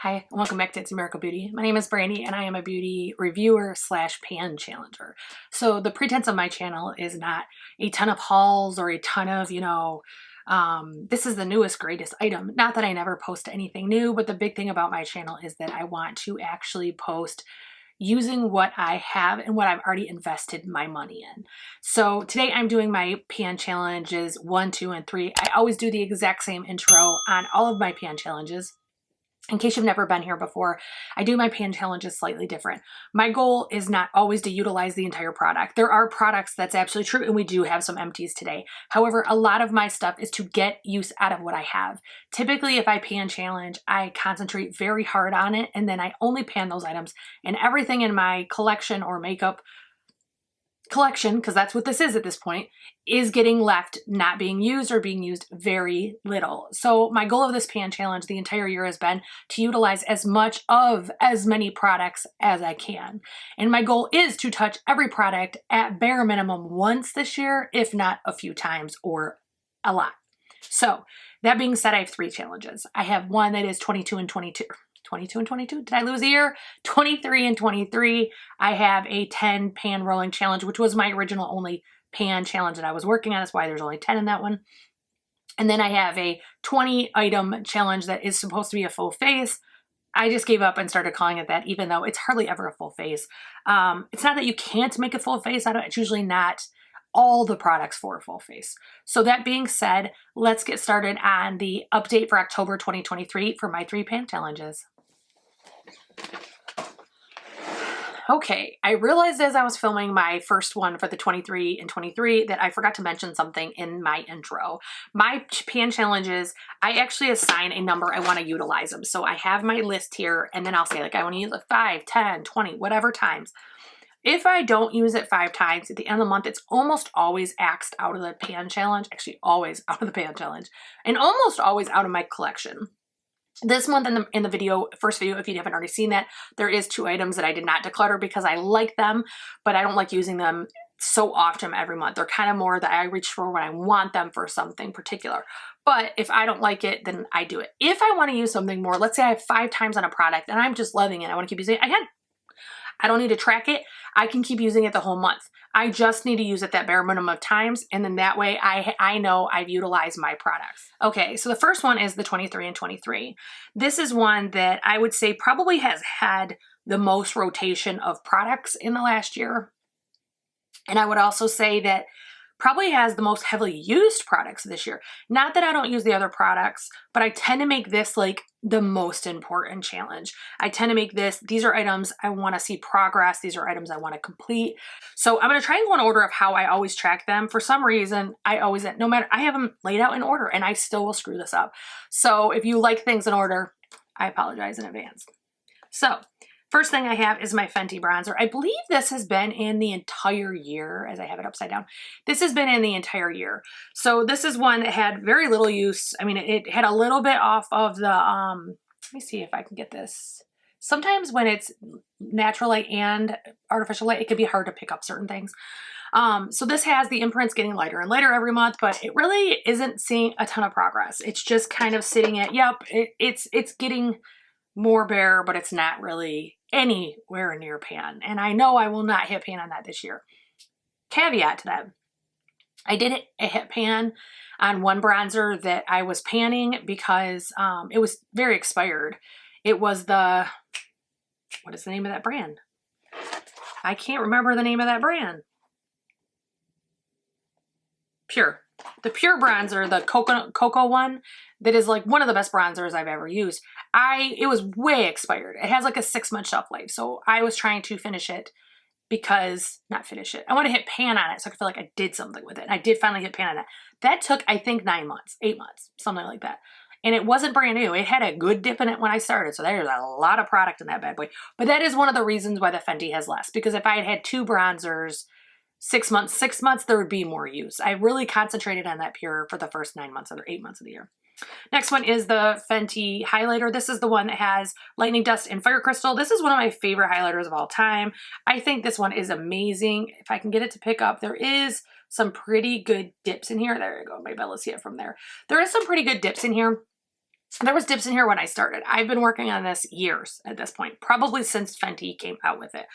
Hi, and welcome back to It's Miracle Beauty. My name is Brandy and I am a beauty reviewer slash pan challenger. So the pretense of my channel is not a ton of hauls or a ton of, this is the newest, greatest item. Not that I never post anything new, but the big thing about my channel is that I want to actually post using what I have and what I've already invested my money in. So today I'm doing my pan challenges 1, 2, and 3. I always do the exact same intro on all of my pan challenges. In case you've never been here before, I do my pan challenges slightly different. My goal is not always to utilize the entire product. There are products that's absolutely true, and we do have some empties today. However, a lot of my stuff is to get use out of what I have. Typically, if I pan challenge, I concentrate very hard on it, and then I only pan those items, and everything in my collection or makeup collection, because that's what this is at this point, is getting left not being used or being used very little. So my goal of this pan challenge the entire year has been to utilize as much of as many products as I can. And my goal is to touch every product at bare minimum once this year, if not a few times or a lot. So that being said, I have 3 challenges. I have one that is 22 and 22. 22 and 22? Did I lose a year? 23 and 23. I have a 10 pan rolling challenge, which was my original only pan challenge that I was working on. That's why there's only 10 in that one. And then I have a 20 item challenge that is supposed to be a full face. I just gave up and started calling it that, even though it's hardly ever a full face. It's not that you can't make a full face out of it. It's usually not all the products for a full face. So that being said, let's get started on the update for October 2023 for my 3 pan challenges. Okay, I realized as I was filming my first one for the 23 and 23 that I forgot to mention something in my intro. My pan challenges, I actually assign a number I want to utilize them. So I have my list here, and then I'll say like I want to use it 5, 10, 20, whatever times. If I don't use it 5 times at the end of the month, it's almost always axed out of the pan challenge, actually always out of the pan challenge, and almost always out of my collection. This month in the video, first video, if you haven't already seen that, there is 2 items that I did not declutter because I like them, but I don't like using them so often every month. They're kind of more that I reach for when I want them for something particular. But if I don't like it, then I do it. If I want to use something more, let's say I have 5 times on a product and I'm just loving it, I want to keep using it, I don't need to track it. I can keep using it the whole month. I just need to use it that bare minimum of times, and then that way I know I've utilized my products. Okay, so the first one is the 23 and 23. This is one that I would say probably has had the most rotation of products in the last year. And I would also say that probably has the most heavily used products this year. Not that I don't use the other products, but I tend to make this like the most important challenge. I tend to make this, these are items I want to see progress. These are items I want to complete. So I'm going to try and go in order of how I always track them. For some reason, I always, no matter, I have them laid out in order and I still will screw this up. So if you like things in order, I apologize in advance. So first thing I have is my Fenty bronzer. I believe this has been in the entire year, as I have it upside down. This has been in the entire year. So this is one that had very little use. I mean, it had a little bit off of the, let me see if I can get this. Sometimes when it's natural light and artificial light, it can be hard to pick up certain things. So this has the imprints getting lighter and lighter every month, but it really isn't seeing a ton of progress. It's just kind of sitting at, yep, it's getting more bare, but it's not really anywhere near pan. And I know I will not hit pan on that this year. Caveat to that, I did hit pan on one bronzer that I was panning because it was very expired. It was the, what is the name of that brand? I can't remember the name of that brand. Pure. The Pure bronzer, the cocoa one, that is like one of the best bronzers I've ever used. It was way expired. It has like a 6-month shelf life. So I was trying to finish it because, not finish it. I want to hit pan on it so I could feel like I did something with it. And I did finally hit pan on it. That took, I think, 9 months, 8 months, something like that. And it wasn't brand new. It had a good dip in it when I started. So there's a lot of product in that bad boy. But that is one of the reasons why the Fenty has less. Because if I had had 2 bronzers, 6 months, there would be more use. I really concentrated on that Pure for the first 9 months or 8 months of the year. Next one is the Fenty highlighter. This is the one that has lightning dust and fire crystal. This is one of my favorite highlighters of all time. I think this one is amazing. If I can get it to pick up, there is some pretty good dips in here. There you go. Maybe I'll see it from there. There is some pretty good dips in here. There was dips in here when I started. I've been working on this years at this point, probably since Fenty came out with it.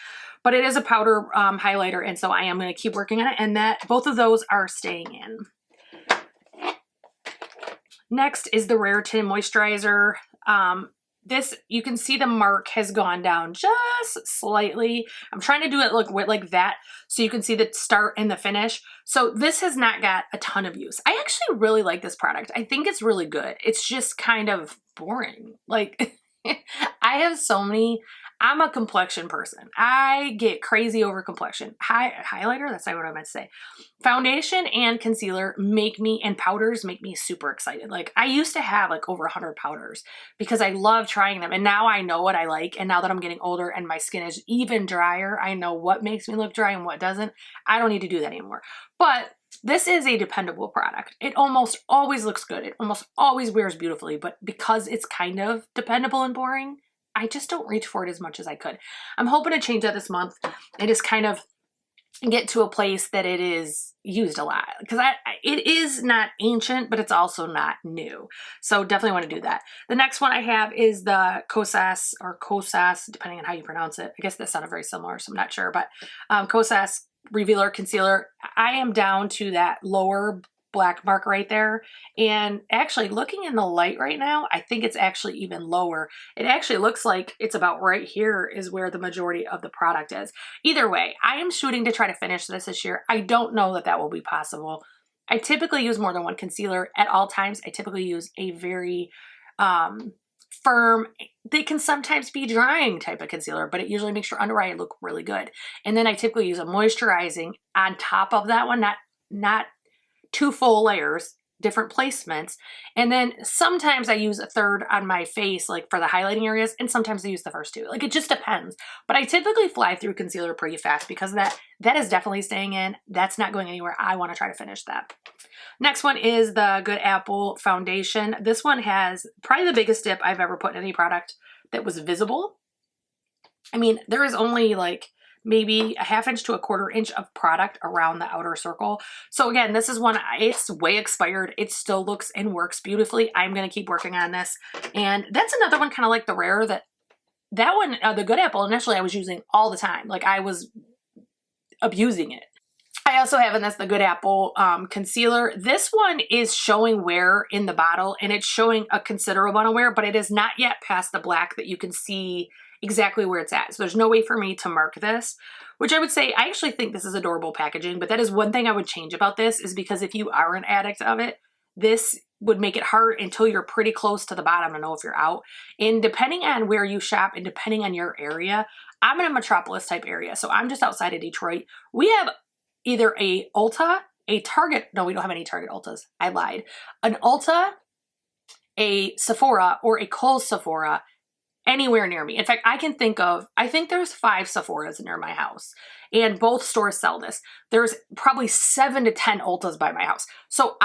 But it is a powder highlighter, and so I am going to keep working on it, and that both of those are staying in. Next is the Raritan Moisturizer. This, you can see the mark has gone down just slightly. I'm trying to do it look like that so you can see the start and the finish. So this has not got a ton of use. I actually really like this product. I think it's really good. It's just kind of boring. Like, I have so many, I'm a complexion person. I get crazy over complexion. Highlighter, that's not what I meant to say. Foundation and concealer make me, and powders make me super excited. Like, I used to have like over 100 powders because I love trying them. And now I know what I like. And now that I'm getting older and my skin is even drier, I know what makes me look dry and what doesn't. I don't need to do that anymore. But this is a dependable product. It almost always looks good. It almost always wears beautifully, but because it's kind of dependable and boring, I just don't reach for it as much as I could. I'm hoping to change that this month and just kind of get to a place that it is used a lot, because it is not ancient, but it's also not new. So definitely want to do that. The next one I have is the Kosas, or Kosas, depending on how you pronounce it. I guess that sounded very similar, so I'm not sure, but Kosas Revealer Concealer. I am down to that lower black mark right there, and actually looking in the light right now, I think it's actually even lower. It actually looks like it's about right here is where the majority of the product is. Either way, I am shooting to try to finish this year. I don't know that that will be possible. I typically use more than one concealer at all times. I typically use a very firm, they can sometimes be drying type of concealer, but it usually makes your under eye look really good. And then I typically use a moisturizing on top of that one, not two full layers, different placements. And then sometimes I use a third on my face, like for the highlighting areas, and sometimes I use the first two. Like, it just depends. But I typically fly through concealer pretty fast because that is definitely staying in. That's not going anywhere. I want to try to finish that. Next one is the Good Apple Foundation. This one has probably the biggest dip I've ever put in any product that was visible. I mean, there is only like maybe a ½ inch to a ¼ inch of product around the outer circle. So again, this is one, it's way expired. It still looks and works beautifully. I'm going to keep working on this. And that's another one kind of like the Rare, that one, the Good Apple, initially I was using all the time. Like, I was abusing it. I also have in this the Good Apple concealer. This one is showing wear in the bottle, and it's showing a considerable amount of wear, but it is not yet past the black that you can see exactly where it's at. So there's no way for me to mark this, which I would say, I actually think this is adorable packaging, but that is one thing I would change about this, is because if you are an addict of it, this would make it hard until you're pretty close to the bottom to know if you're out. And depending on where you shop and depending on your area, I'm in a metropolis type area. So I'm just outside of Detroit. We have either a Ulta, a Target, no, we don't have any Target Ultas. I lied. An Ulta, a Sephora, or a Kohl's Sephora anywhere near me. In fact, I think there's 5 Sephoras near my house, and both stores sell this. There's probably 7 to 10 Ultas by my house. So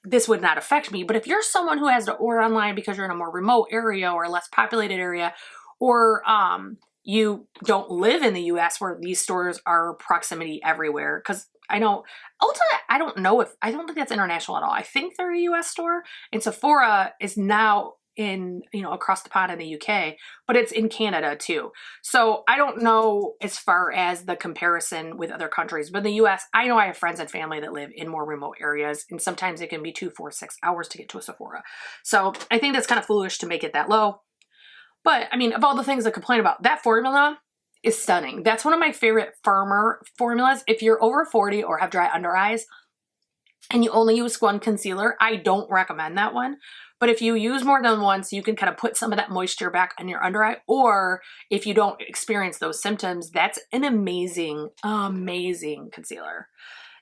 this would not affect me, but if you're someone who has to order online because you're in a more remote area or a less populated area, or you don't live in the US where these stores are proximity everywhere, because I know Ulta, I don't think that's international at all. I think they're a US store, and Sephora is now in, across the pond in the UK, but it's in Canada too. So I don't know as far as the comparison with other countries, but in the US, I know I have friends and family that live in more remote areas, and sometimes it can be 2, 4, 6 hours to get to a Sephora. So I think that's kind of foolish to make it that low. But I mean, of all the things to complain about, that formula is stunning. That's one of my favorite firmer formulas. If you're over 40 or have dry under eyes and you only use one concealer, I don't recommend that one. But if you use more than one, so you can kind of put some of that moisture back on your under eye, or if you don't experience those symptoms, that's an amazing, amazing concealer.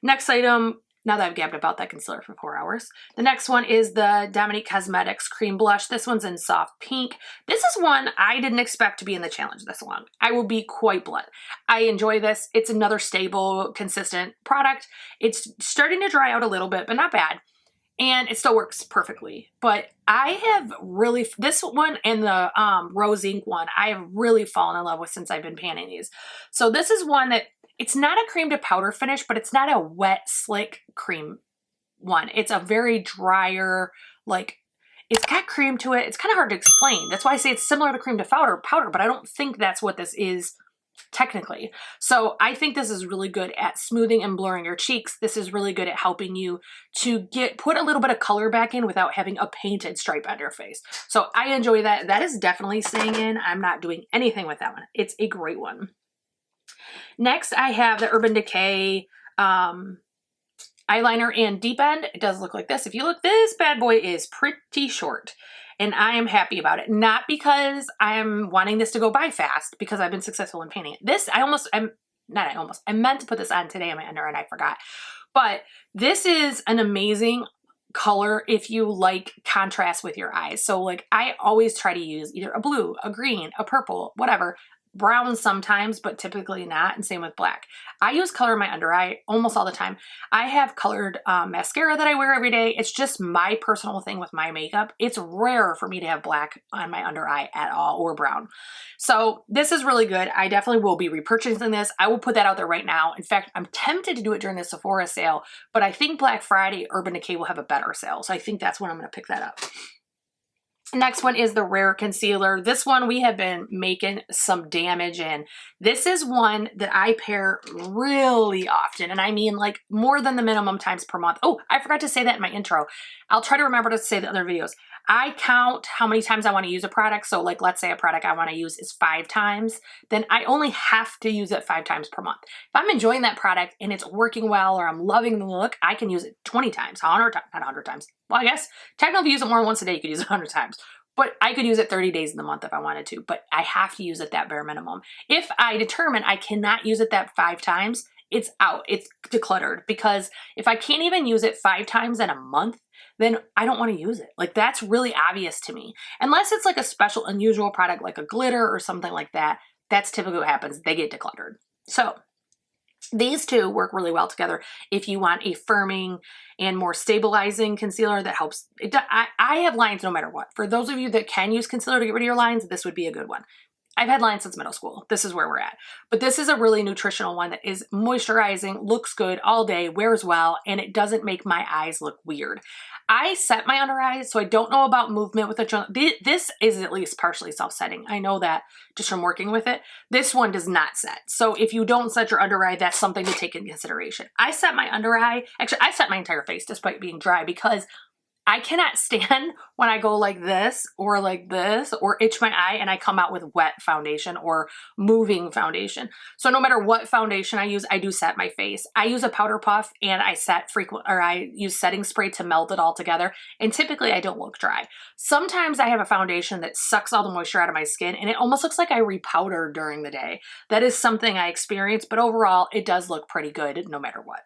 Next item, now that I've gabbed about that concealer for 4 hours, the next one is the Dominique Cosmetics Cream Blush. This one's in soft pink. This is one I didn't expect to be in the challenge this long. I will be quite blunt. I enjoy this. It's another stable, consistent product. It's starting to dry out a little bit, but not bad. And it still works perfectly. But I have really, this one and the Rose Ink one, I have really fallen in love with since I've been panning these. So this is one that, it's not a cream to powder finish, but it's not a wet, slick cream one. It's a very drier, like, It's got cream to it. It's kind of hard to explain. That's why I say it's similar to cream to powder, but I don't think that's what this is technically. So I think this is really good at smoothing and blurring your cheeks. This is really good at helping you to put a little bit of color back in without having a painted stripe on your face. So I enjoy that. That is definitely staying in. I'm not doing anything with that one. It's a great one. Next, I have the Urban Decay eyeliner in Deep End. It does look like this. If you look, this bad boy is pretty short. And I am happy about it. Not because I'm wanting this to go by fast, because I've been successful in painting it. This, I meant to put this on today on my under and I forgot. But this is an amazing color if you like contrast with your eyes. So like I always try to use either a blue, a green, a purple, whatever. Brown sometimes, but typically not, and same with black. I use color in my under eye almost all the time. I have colored mascara that I wear every day. It's just my personal thing with my makeup. It's rare for me to have black on my under eye at all, or brown. So this is really good. I definitely will be repurchasing this. I will put that out there right now. In fact, I'm tempted to do it during the Sephora sale, but I think Black Friday Urban Decay will have a better sale. So I think that's when I'm going to pick that up. Next one is the Rare Concealer. This one we have been making some damage in. This is one that I pair really often, and I mean like more than the minimum times per month. Oh, I forgot to say that in my intro. I'll try to remember to say the other videos. I count how many times I want to use a product. So like, let's say a product I want to use is 5 times, then I only have to use it 5 times per month. If I'm enjoying that product and it's working well, or I'm loving the look, I can use it 20 times, 100 times, not 100 times. Well, I guess technically if you use it more than once a day, you could use it 100 times, but I could use it 30 days in the month if I wanted to, but I have to use it that bare minimum. If I determine I cannot use it that 5 times, it's out, it's decluttered, because if I can't even use it 5 times in a month, then I don't want to use it. Like that's really obvious to me. Unless it's like a special unusual product like a glitter or something like that, that's typically what happens. They get decluttered. So these two work really well together if you want a firming and more stabilizing concealer that helps. I have lines no matter what. For those of you that can use concealer to get rid of your lines, this would be a good one. I've had lines since middle school. This is where we're at. But this is a really nutritional one that is moisturizing, looks good all day, wears well, and it doesn't make my eyes look weird. I set my under eyes, so I don't know about movement with it. This is at least partially self-setting. I know that just from working with it. This one does not set. So if you don't set your under eye, that's something to take into consideration. I set my under eye, actually I set my entire face despite being dry, because I cannot stand when I go like this or itch my eye and I come out with wet foundation or moving foundation. So no matter what foundation I use, I do set my face. I use a powder puff and I use setting spray to melt it all together. And typically I don't look dry. Sometimes I have a foundation that sucks all the moisture out of my skin and it almost looks like I repowder during the day. That is something I experience, but overall it does look pretty good no matter what.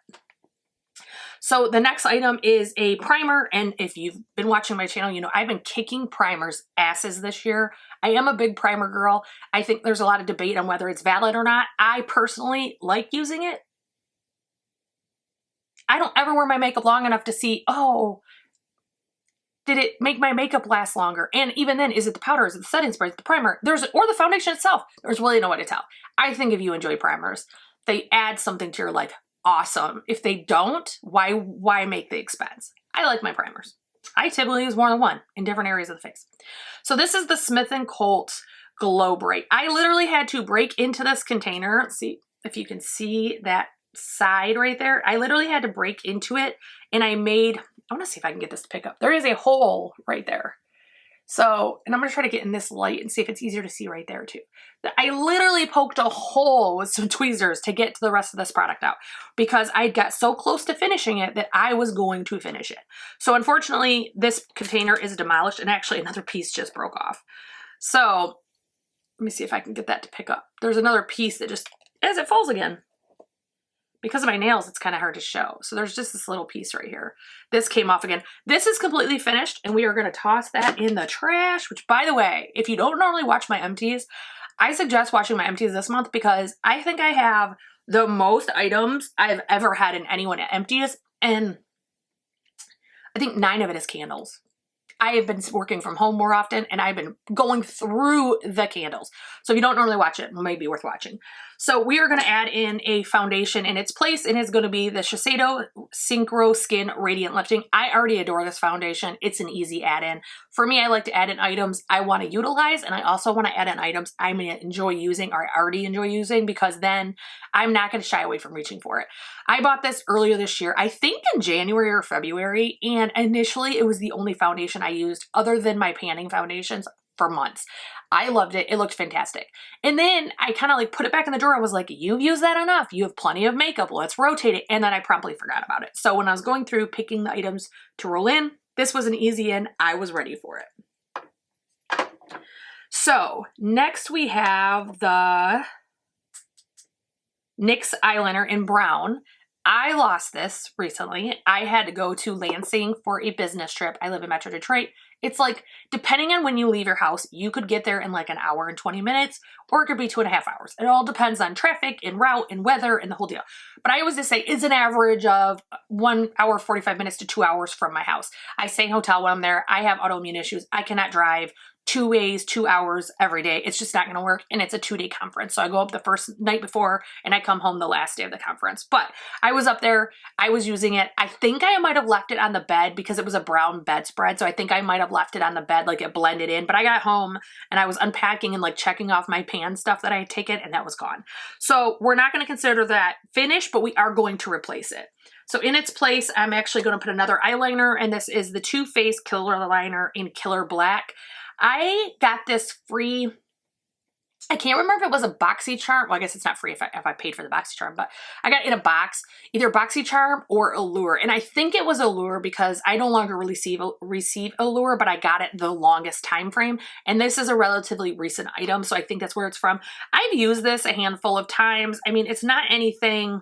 So the next item is a primer, and if you've been watching my channel, you know I've been kicking primers asses this year. I am a big primer girl. I think there's a lot of debate on whether it's valid or not. I personally like using it. I don't ever wear my makeup long enough to see, oh, did it make my makeup last longer? And even then, is it the powder, is it the setting spray, is it the primer, or the foundation itself? There's really no way to tell. I think if you enjoy primers, they add something to your life. Awesome. If they don't, why make the expense? I like my primers. I typically use more than one in different areas of the face. So this is the Smith & Colt Glow Break. I literally had to break into this container. Let's see if you can see that side right there. I literally had to break into it, and I want to see if I can get this to pick up. There is a hole right there. So, and I'm going to try to get in this light and see if it's easier to see right there too. I literally poked a hole with some tweezers to get to the rest of this product out because I got so close to finishing it that I was going to finish it. So unfortunately, this container is demolished and actually another piece just broke off. So let me see if I can get that to pick up. There's another piece that just, as it falls again. Because of my nails, it's kind of hard to show. So there's just this little piece right here. This came off again. This is completely finished, and we are going to toss that in the trash, which, by the way, if you don't normally watch my empties, I suggest watching my empties this month because I think I have the most items I've ever had in any one at empties, and I think 9 of it is candles. I have been working from home more often, and I've been going through the candles. So if you don't normally watch it, it may be worth watching. So we are going to add in a foundation in its place, and it's going to be the Shiseido Synchro Skin Radiant Lifting. I already adore this foundation. It's an easy add-in. For me, I like to add in items I want to utilize, and I also want to add in items I may enjoy using or I already enjoy using, because then I'm not going to shy away from reaching for it. I bought this earlier this year, I think in January or February, and initially it was the only foundation I used other than my panning foundations for months. I loved it. It looked fantastic. And then I kind of like put it back in the drawer. I was like, you've used that enough. You have plenty of makeup. Let's rotate it. And then I promptly forgot about it. So when I was going through picking the items to roll in, this was an easy in. I was ready for it. So next we have the NYX eyeliner in brown. I lost this recently. I had to go to Lansing for a business trip. I live in Metro Detroit. It's like, depending on when you leave your house, you could get there in like an hour and 20 minutes, or it could be 2.5 hours. It all depends on traffic and route and weather and the whole deal. But I always just say it's an average of 1 hour, 45 minutes to 2 hours from my house. I stay in a hotel when I'm there. I have autoimmune issues. I cannot drive 2 ways, 2 hours every day. It's just not going to work. And it's a 2-day conference. So I go up the first night before and I come home the last day of the conference. But I was up there. I was using it. I think I might have left it on the bed because it was a brown bedspread. So I think I might have left it on the bed, like it blended in. But I got home and I was unpacking and like checking off my pan stuff that I had taken, and that was gone. So we're not going to consider that finished, but we are going to replace it. So in its place, I'm actually going to put another eyeliner, and this is the Too Faced Killer Liner in Killer Black. I got this free, I can't remember if it was a BoxyCharm. Well, I guess it's not free if I paid for the BoxyCharm, but I got it in a box, either BoxyCharm or Allure. And I think it was Allure because I no longer receive Allure, but I got it the longest time frame. And this is a relatively recent item, so I think that's where it's from. I've used this a handful of times. I mean, it's not anything,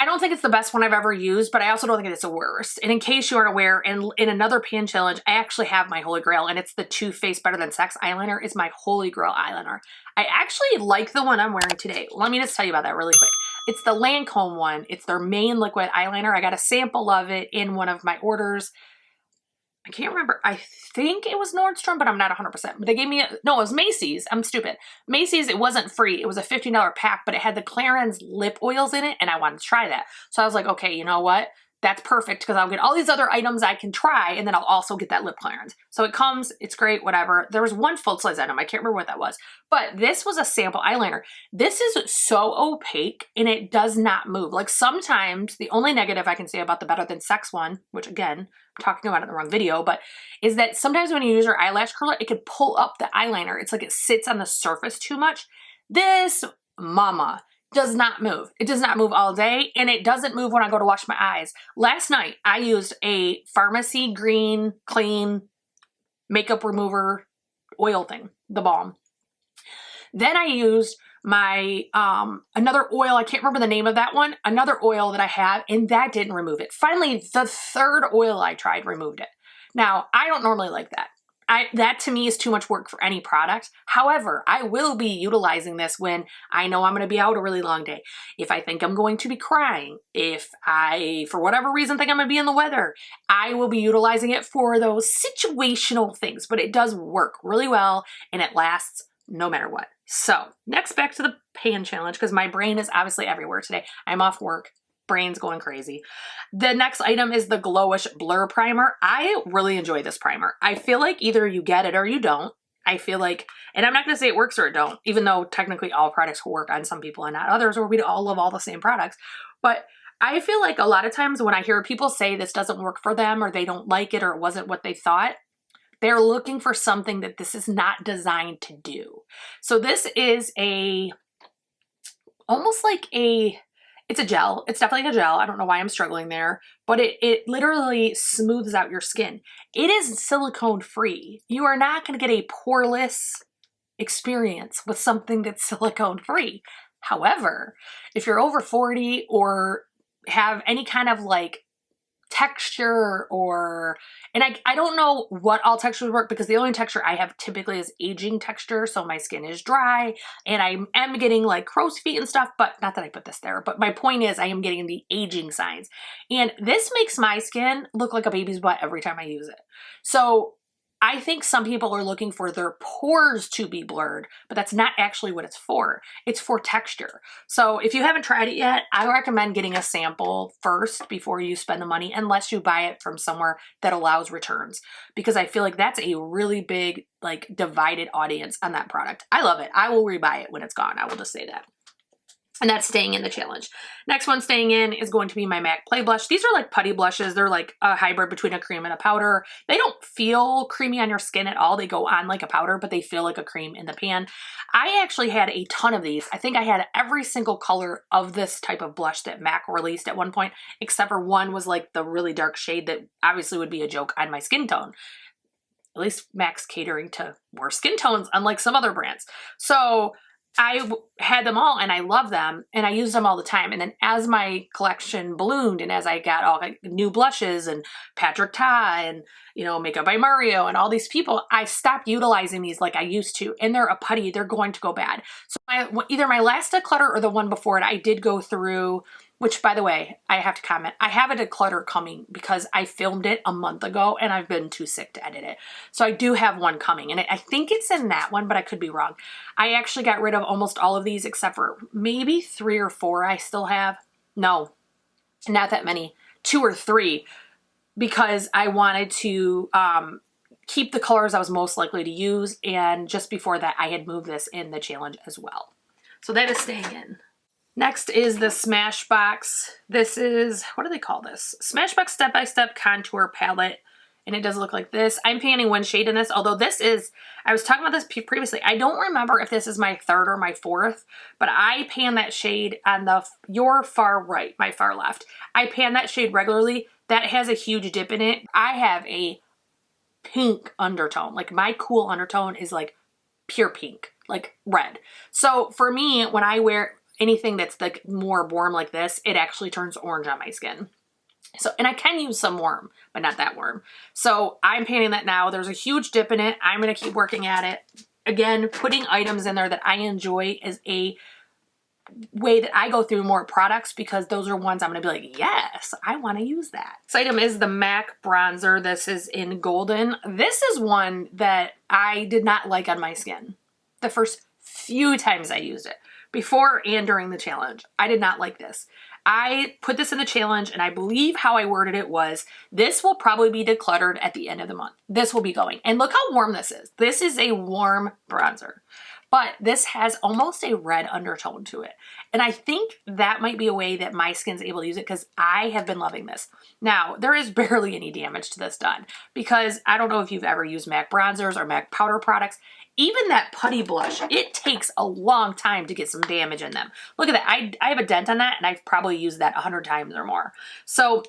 I don't think it's the best one I've ever used, but I also don't think it's the worst. And in case you aren't aware, in another pan challenge, I actually have my holy grail, and it's the Too Faced Better Than Sex eyeliner. It's my holy grail eyeliner. I actually like the one I'm wearing today. Let me just tell you about that really quick. It's the Lancome one. It's their main liquid eyeliner. I got a sample of it in one of my orders. I can't remember. I think it was Nordstrom, but I'm not 100%. But they gave me, no, it was Macy's. I'm stupid. Macy's, it wasn't free. It was a $15 pack, but it had the Clarins lip oils in it, and I wanted to try that. So I was like, okay, you know what? That's perfect, because I'll get all these other items I can try, and then I'll also get that lip Clarins. So it comes, it's great, whatever. There was one full size item. I can't remember what that was. But this was a sample eyeliner. This is so opaque, and it does not move. Like sometimes, the only negative I can say about the Better Than Sex one, which again, I'm talking about it in the wrong video, but is that sometimes when you use your eyelash curler, it could pull up the eyeliner. It's like it sits on the surface too much. This mama does not move. It does not move all day, and it doesn't move when I go to wash my eyes. Last night, I used a Pharmacy Green Clean makeup remover oil thing, the balm. Then I used my, another oil, I can't remember the name of that one, another oil that I have, and that didn't remove it. Finally, the third oil I tried removed it. Now, I don't normally like that. That to me is too much work for any product. However, I will be utilizing this when I know I'm going to be out a really long day. If I think I'm going to be crying, if I, for whatever reason, think I'm going to be in the weather, I will be utilizing it for those situational things. But it does work really well, and it lasts no matter what. So next, back to the pan challenge, because my brain is obviously everywhere today. I'm off work. Brain's going crazy. The next item is the Glowish Blur Primer. I really enjoy this primer. I feel like either you get it or you don't. I feel like, and I'm not going to say it works or it don't, even though technically all products work on some people and not others, or we all love all the same products. But I feel like a lot of times when I hear people say this doesn't work for them, or they don't like it, or it wasn't what they thought, they're looking for something that this is not designed to do. So this is almost like it's a gel. It's definitely a gel. I don't know why I'm struggling there, but it literally smooths out your skin. It is silicone free. You are not going to get a poreless experience with something that's silicone free. However, if you're over 40 or have any kind of like texture and I don't know what all textures work, because the only texture I have typically is aging texture. So my skin is dry and I am getting like crow's feet and stuff, but not that I put this there, but my point is I am getting the aging signs, and this makes my skin look like a baby's butt every time I use it. So I think some people are looking for their pores to be blurred, but that's not actually what it's for. It's for texture. So if you haven't tried it yet, I recommend getting a sample first before you spend the money, unless you buy it from somewhere that allows returns, because I feel like that's a really big, like, divided audience on that product. I love it. I will rebuy it when it's gone. I will just say that. And that's staying in the challenge. Next one staying in is going to be my MAC Play Blush. These are like putty blushes. They're like a hybrid between a cream and a powder. They don't feel creamy on your skin at all. They go on like a powder, but they feel like a cream in the pan. I actually had a ton of these. I think I had every single color of this type of blush that MAC released at one point, except for one was like the really dark shade that obviously would be a joke on my skin tone. At least MAC's catering to more skin tones, unlike some other brands. So I had them all and I love them and I used them all the time. And then as my collection ballooned and as I got all like new blushes and Patrick Ta and, you know, Makeup by Mario and all these people, I stopped utilizing these like I used to. And they're a putty, they're going to go bad. So either my last declutter or the one before it, I did go through, which by the way, I have to comment, I have a declutter coming because I filmed it a month ago and I've been too sick to edit it. So I do have one coming and I think it's in that one, but I could be wrong. I actually got rid of almost all of these except for maybe 3 or 4 I still have. No, not that many, 2 or 3, because I wanted to keep the colors I was most likely to use. And just before that, I had moved this in the challenge as well. So that is staying in. Next is the Smashbox. This is, what do they call this? Smashbox Step by Step Contour Palette. And it does look like this. I'm panning one shade in this, although this is, I was talking about this previously. I don't remember if this is my 3rd or my 4th, but I pan that shade on your far right, my far left. I pan that shade regularly. That has a huge dip in it. I have a pink undertone. Like my cool undertone is like pure pink, like red. So for me, when I wear anything that's like more warm like this, it actually turns orange on my skin. So, and I can use some warm, but not that warm. So I'm painting that now. There's a huge dip in it. I'm going to keep working at it. Again, putting items in there that I enjoy is a way that I go through more products, because those are ones I'm going to be like, yes, I want to use that. This item is the MAC bronzer. This is in Golden. This is one that I did not like on my skin the first few times I used it. Before and during the challenge, I did not like this. I put this in the challenge and I believe how I worded it was, this will probably be decluttered at the end of the month. This will be going. And look how warm this is. This is a warm bronzer, but this has almost a red undertone to it. And I think that might be a way that my skin's able to use it, because I have been loving this. Now, there is barely any damage to this done, because I don't know if you've ever used MAC bronzers or MAC powder products. Even that putty blush, it takes a long time to get some damage in them. Look at that. I have a dent on that and I've probably used that 100 times or more. So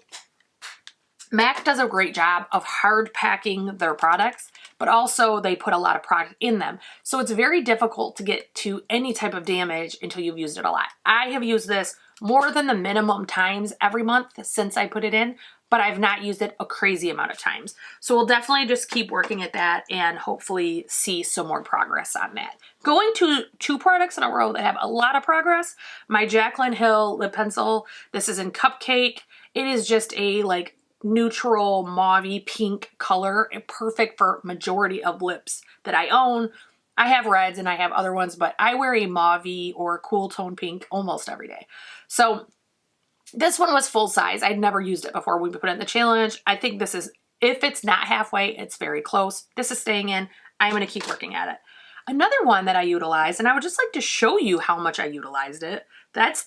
MAC does a great job of hard packing their products, but also they put a lot of product in them. So it's very difficult to get to any type of damage until you've used it a lot. I have used this more than the minimum times every month since I put it in, but I've not used it a crazy amount of times. So we'll definitely just keep working at that and hopefully see some more progress on that. Going to 2 products in a row that have a lot of progress, my Jaclyn Hill lip pencil. This is in Cupcake. It is just a like neutral mauve-y pink color, perfect for majority of lips that I own. I have reds and I have other ones, but I wear a mauve or cool tone pink almost every day. So this one was full size. I'd never used it before we put it in the challenge. I think this is, if it's not halfway, it's very close. This is staying in. I'm going to keep working at it. Another one that I utilized, and I would just like to show you how much I utilized it. That's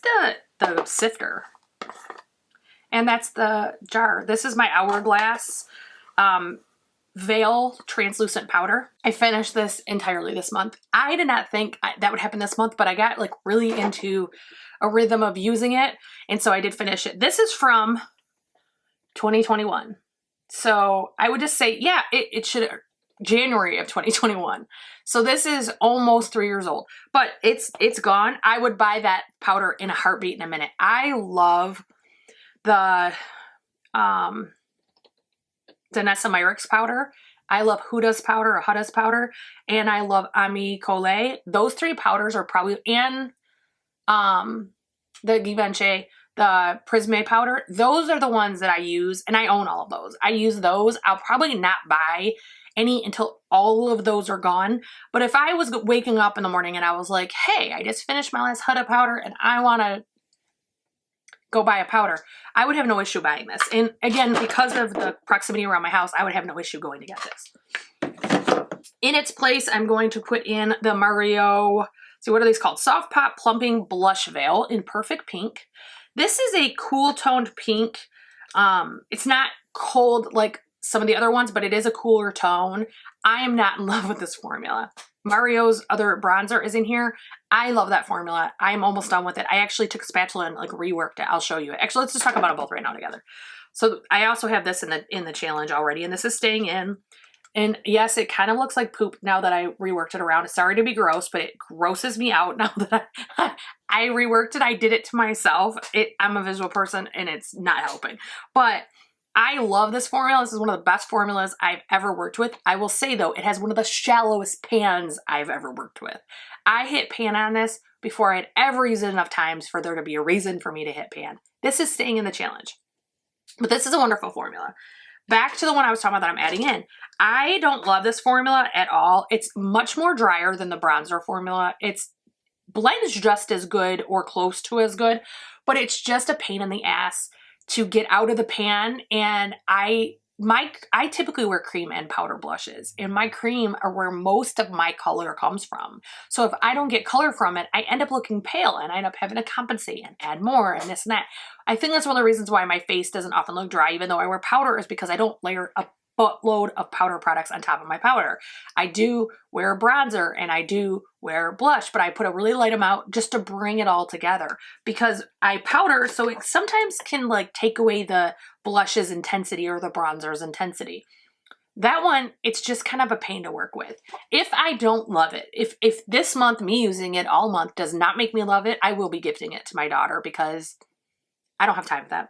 the sifter. And that's the jar. This is my Hourglass Veil translucent powder. I finished this entirely this month. I did not think that would happen this month, but I got like really into a rhythm of using it. And so I did finish it. This is from 2021. So I would just say, yeah, it should, January of 2021. So this is almost 3 years old, but it's gone. I would buy that powder in a heartbeat in a minute. I love the Danessa Myricks powder. I love Huda's powder or Huda's powder, and I love Ami Collet. Those 3 powders are probably, and the Givenchy, the Prisme powder. Those are the ones that I use, and I own all of those. I use those. I'll probably not buy any until all of those are gone. But if I was waking up in the morning and I was like, hey, I just finished my last Huda powder and I want to go buy a powder, I would have no issue buying this. And again, because of the proximity around my house, I would have no issue going to get this. In its place, I'm going to put in the Mario, see, what are these called? Soft Pop Plumping Blush Veil in Perfect Pink. This is a cool toned pink. It's not cold like some of the other ones, but it is a cooler tone. I am not in love with this formula. Mario's other bronzer is in here. I love that formula. I'm almost done with it. I actually took a spatula and like reworked it. I'll show you it. Actually, let's just talk about them both right now together. So I also have this in the challenge already, and this is staying in. And yes, it kind of looks like poop now that I reworked it around. Sorry to be gross, but it grosses me out now that I reworked it. I did it to myself. I'm a visual person and it's not helping. But I love this formula. This is one of the best formulas I've ever worked with. I will say though, it has one of the shallowest pans I've ever worked with. I hit pan on this before I had ever used it enough times for there to be a reason for me to hit pan. This is staying in the challenge. But this is a wonderful formula. Back to the one I was talking about that I'm adding in. I don't love this formula at all. It's much more drier than the bronzer formula. It's blends just as good or close to as good, but it's just a pain in the ass to get out of the pan. And I typically wear cream and powder blushes, and my cream are where most of my color comes from. So if I don't get color from it, I end up looking pale and I end up having to compensate and add more and this and that. I think that's one of the reasons why my face doesn't often look dry, even though I wear powder, is because I don't layer a buttload of powder products on top of my powder. I do wear a bronzer and I do wear blush, but I put a really light amount just to bring it all together because I powder, so it sometimes can like take away the blush's intensity or the bronzer's intensity. That one, it's just kind of a pain to work with. If I don't love it, if this month, me using it all month does not make me love it, I will be gifting it to my daughter because I don't have time for that.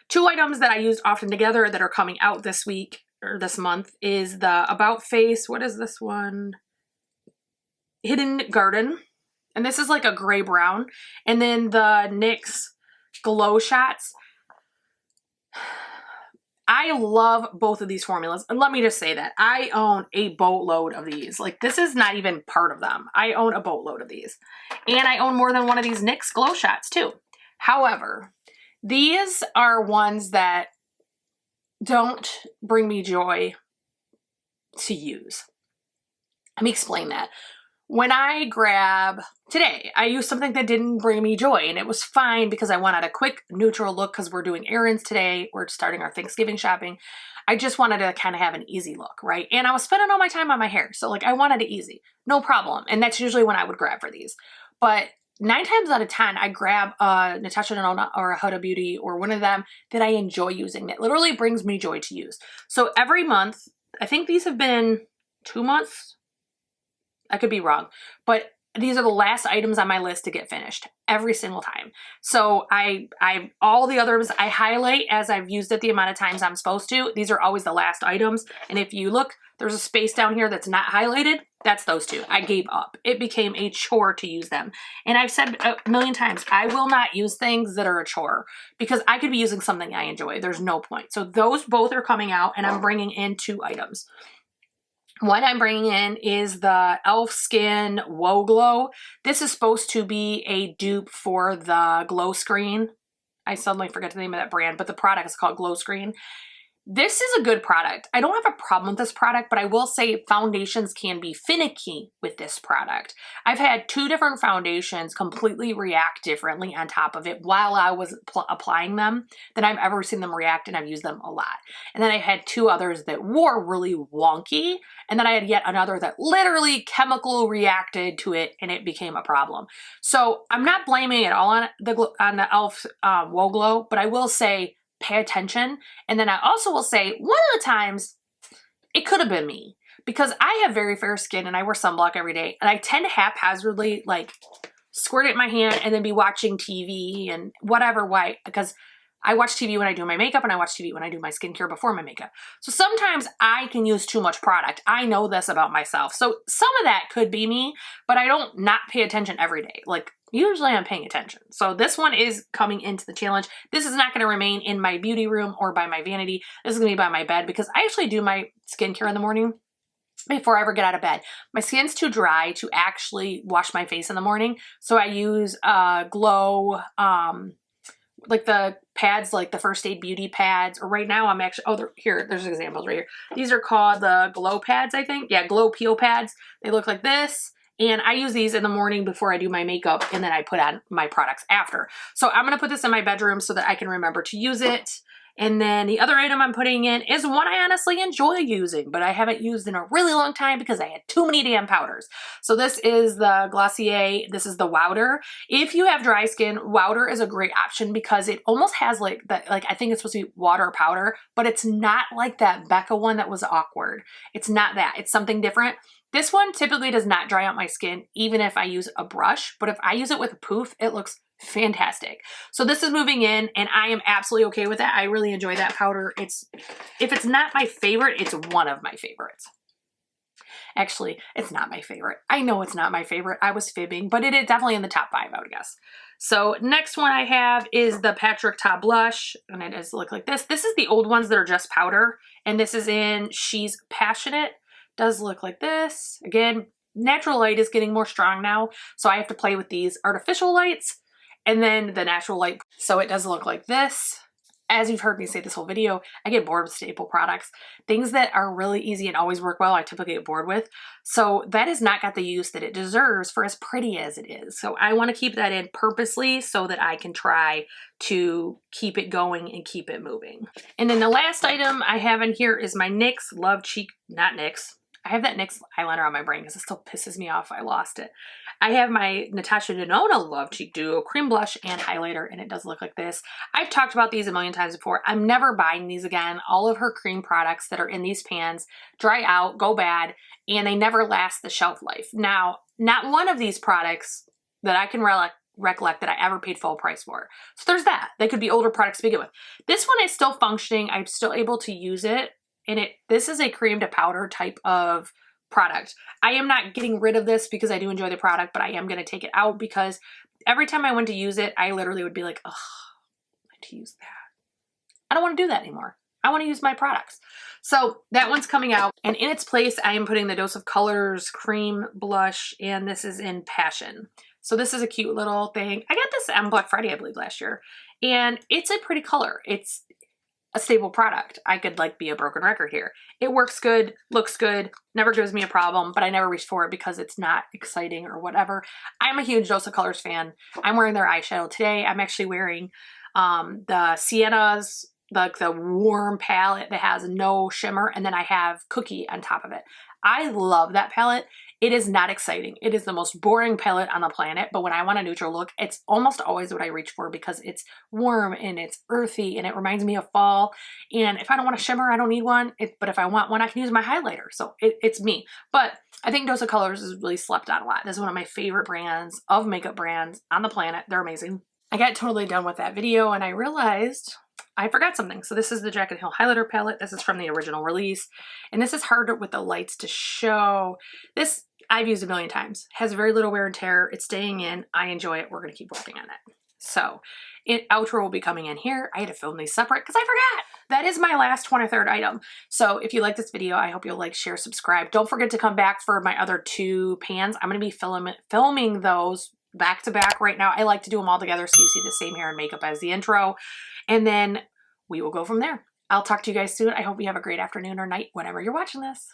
Two items that I used often together that are coming out this week or this month is the About Face. What is this one? Hidden Garden. And this is like a gray brown. And then the NYX Glow Shots. I love both of these formulas. And let me just say that I own a boatload of these. Like, this is not even part of them. I own a boatload of these. And I own more than one of these NYX Glow Shots too. However, these are ones that don't bring me joy to use. Let me explain that. When I grab today, I used something that didn't bring me joy, and it was fine because I wanted a quick neutral look because we're doing errands today. We're starting our Thanksgiving shopping. I just wanted to kind of have an easy look, right? And I was spending all my time on my hair. So like I wanted it easy, no problem. And that's usually when I would grab for these. But 9 times out of 10, I grab a Natasha Denona or a Huda Beauty or one of them that I enjoy using, that literally brings me joy to use. So every month, I think these have been 2 months. I could be wrong, but these are the last items on my list to get finished every single time. So all the others I highlight as I've used it the amount of times I'm supposed to. These are always the last items. And if you look, there's a space down here that's not highlighted. That's those two. I gave up. It became a chore to use them. And I've said a million times, I will not use things that are a chore because I could be using something I enjoy. There's no point. So those both are coming out, and I'm bringing in 2 items. One I'm bringing in is the e.l.f. Skin Whoa Glow. This is supposed to be a dupe for the Glow Screen. I suddenly forget the name of that brand, but the product is called Glow Screen. This is a good product. I don't have a problem with this product, but I will say foundations can be finicky with this product. I've had 2 different foundations completely react differently on top of it while I was applying them than I've ever seen them react, and I've used them a lot. And then I had 2 others that were really wonky, and then I had yet another that literally chemical reacted to it, and it became a problem. So I'm not blaming it all on the e.l.f. Whoa Glow, but I will say pay attention. And then I also will say one of the times it could have been me because I have very fair skin and I wear sunblock every day, and I tend to haphazardly like squirt it in my hand and then be watching TV and whatever. Why? Because I watch TV when I do my makeup, and I watch TV when I do my skincare before my makeup. So sometimes I can use too much product. I know this about myself. So some of that could be me, but I don't not pay attention every day. Like usually I'm paying attention. So this one is coming into the challenge. This is not going to remain in my beauty room or by my vanity. This is going to be by my bed because I actually do my skincare in the morning before I ever get out of bed. My skin's too dry to actually wash my face in the morning. So I use Glow, like the pads, like the First Aid Beauty pads. Or right now I'm actually, there's examples right here. These are called the Glow pads, I think. Yeah, Glow Peel pads. They look like this. And I use these in the morning before I do my makeup, and then I put on my products after. So I'm going to put this in my bedroom so that I can remember to use it. And then the other item I'm putting in is one I honestly enjoy using, but I haven't used in a really long time because I had too many damn powders. So this is the Glossier. This is the Wowder. If you have dry skin, Wowder is a great option because it almost has like I think it's supposed to be water powder, but it's not like that Becca one that was awkward. It's not that. It's something different. This one typically does not dry out my skin, even if I use a brush, but if I use it with a poof, it looks fantastic. So this is moving in, and I am absolutely okay with that. I really enjoy that powder. If it's not my favorite, it's one of my favorites. Actually, it's not my favorite. I know it's not my favorite. I was fibbing, but it is definitely in the top 5, I would guess. So next one I have is the Patrick Ta Blush, and it does look like this. This is the old ones that are just powder, and this is in She's Passionate. Does look like this. Again, natural light is getting more strong now, so I have to play with these artificial lights and then the natural light. So it does look like this. As you've heard me say this whole video, I get bored with staple products. Things that are really easy and always work well, I typically get bored with. So that has not got the use that it deserves for as pretty as it is. So I want to keep that in purposely so that I can try to keep it going and keep it moving. And then the last item I have in here is my NYX Love Cheek, not NYX. I have that NYX eyeliner on my brain because it still pisses me off. I lost it. I have my Natasha Denona Love Cheek Duo cream blush and highlighter, and it does look like this. I've talked about these a million times before. I'm never buying these again. All of her cream products that are in these pans dry out, go bad, and they never last the shelf life. Now, not one of these products that I can recollect that I ever paid full price for. So there's that. They could be older products to begin with. This one is still functioning. I'm still able to use it. And this is a cream to powder type of product. I am not getting rid of this because I do enjoy the product, but I am going to take it out because every time I went to use it, I literally would be like, ugh, I like to use that. I don't want to do that anymore. I want to use my products. So that one's coming out, and in its place, I am putting the Dose of Colors cream blush, and this is in Passion. So this is a cute little thing. I got this on Black Friday, I believe, last year, and it's a pretty color. It's a stable product. I could be a broken record here. It works good, looks good, never gives me a problem, but I never reach for it because it's not exciting or whatever. I'm a huge Dose of Colors fan. I'm wearing their eyeshadow today. I'm actually wearing the Sienna's, the warm palette that has no shimmer, and then I have Cookie on top of it. I love that palette. It is not exciting. It is the most boring palette on the planet, but when I want a neutral look, it's almost always what I reach for because it's warm and it's earthy and it reminds me of fall. And if I don't want a shimmer, I don't need one. But if I want one, I can use my highlighter. So it's me. But I think Dose of Colors is really slept on a lot. This is one of my favorite brands of makeup brands on the planet. They're amazing. I got totally done with that video and I realized I forgot something. So this is the Jack & Hill highlighter palette. This is from the original release. And this is harder with the lights to show. This I've used a million times. Has very little wear and tear. It's staying in. I enjoy it. We're going to keep working on it. So outro will be coming in here. I had to film these separate because I forgot. That is my last 23rd item. So if you like this video, I hope you'll like, share, subscribe. Don't forget to come back for my other 2 pans. I'm going to be filming those back to back right now. I like to do them all together so you see the same hair and makeup as the intro. And then we will go from there. I'll talk to you guys soon. I hope you have a great afternoon or night whenever you're watching this.